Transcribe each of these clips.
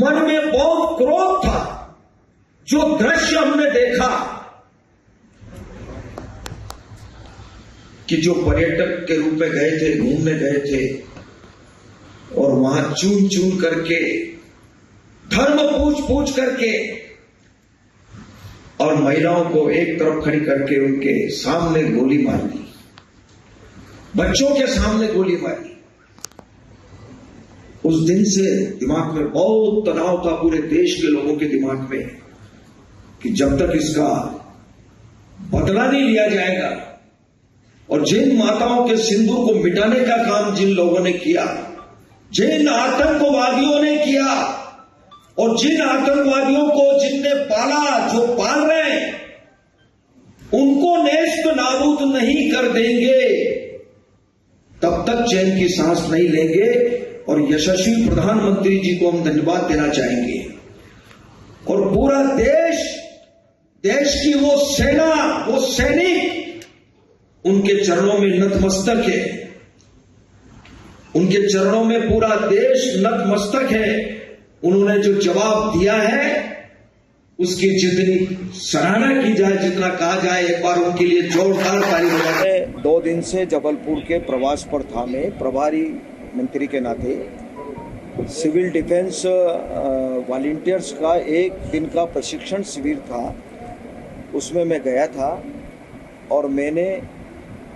मन में बहुत क्रोध था। जो दृश्य हमने देखा कि जो पर्यटक के रूप में गए थे, घूमने गए थे और वहां चून चून करके, धर्म पूछ करके और महिलाओं को एक तरफ खड़ी करके उनके सामने गोली मार दी, बच्चों के सामने गोली मारी। उस दिन से दिमाग में बहुत तनाव था पूरे देश के लोगों के दिमाग में कि जब तक इसका बदला नहीं लिया जाएगा और जिन माताओं के सिंदूर को मिटाने का काम जिन लोगों ने किया, जिन आतंकवादियों ने किया और जिन आतंकवादियों को जिनने पाला, जो पाल रहे हैं, उनको नेस्त नाबूद नहीं कर देंगे तब तक चैन की सांस नहीं लेंगे। और यशस्वी प्रधानमंत्री जी को हम धन्यवाद देना चाहेंगे और पूरा देश, देश की वो सेना, वो सैनिक उनके चरणों में नतमस्तक है। उनके चरणों में पूरा देश नतमस्तक है। उन्होंने जो जवाब दिया है उसकी जितनी सराहना की जाए, जितना कहा जाए, एक बार उनके लिए जोरदार ताली बजाए। 2 दिन से जबलपुर के प्रवास पर था। मैं प्रभारी मंत्री के नाते सिविल डिफेंस वॉलंटियर्स का 1 दिन का प्रशिक्षण शिविर था, उसमें मैं गया था और मैंने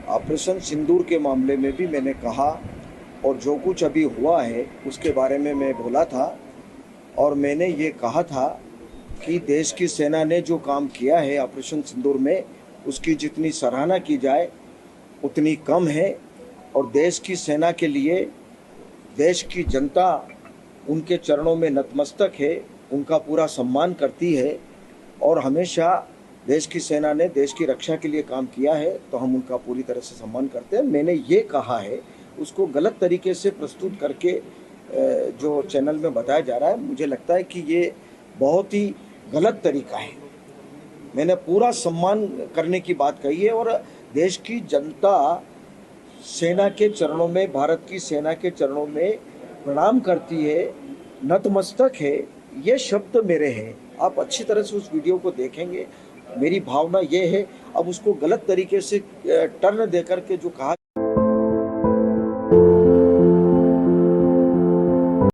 ऑपरेशन सिंदूर के मामले में भी मैंने कहा और जो कुछ अभी हुआ है उसके बारे में मैं बोला था। और मैंने ये कहा था कि देश की सेना ने जो काम किया है ऑपरेशन सिंदूर में, उसकी जितनी सराहना की जाए उतनी कम है। और देश की सेना के लिए देश की जनता उनके चरणों में नतमस्तक है, उनका पूरा सम्मान करती है और हमेशा देश की सेना ने देश की रक्षा के लिए काम किया है तो हम उनका पूरी तरह से सम्मान करते हैं। मैंने ये कहा है, उसको गलत तरीके से प्रस्तुत करके जो चैनल में बताया जा रहा है, मुझे लगता है कि ये बहुत ही गलत तरीका है। मैंने पूरा सम्मान करने की बात कही है और देश की जनता सेना के चरणों में, भारत की सेना के चरणों में प्रणाम करती है, नतमस्तक है। ये शब्द मेरे हैं। आप अच्छी तरह से उस वीडियो को देखेंगे। मेरी भावना ये है, अब उसको गलत तरीके से टर्न देकर के जो कहा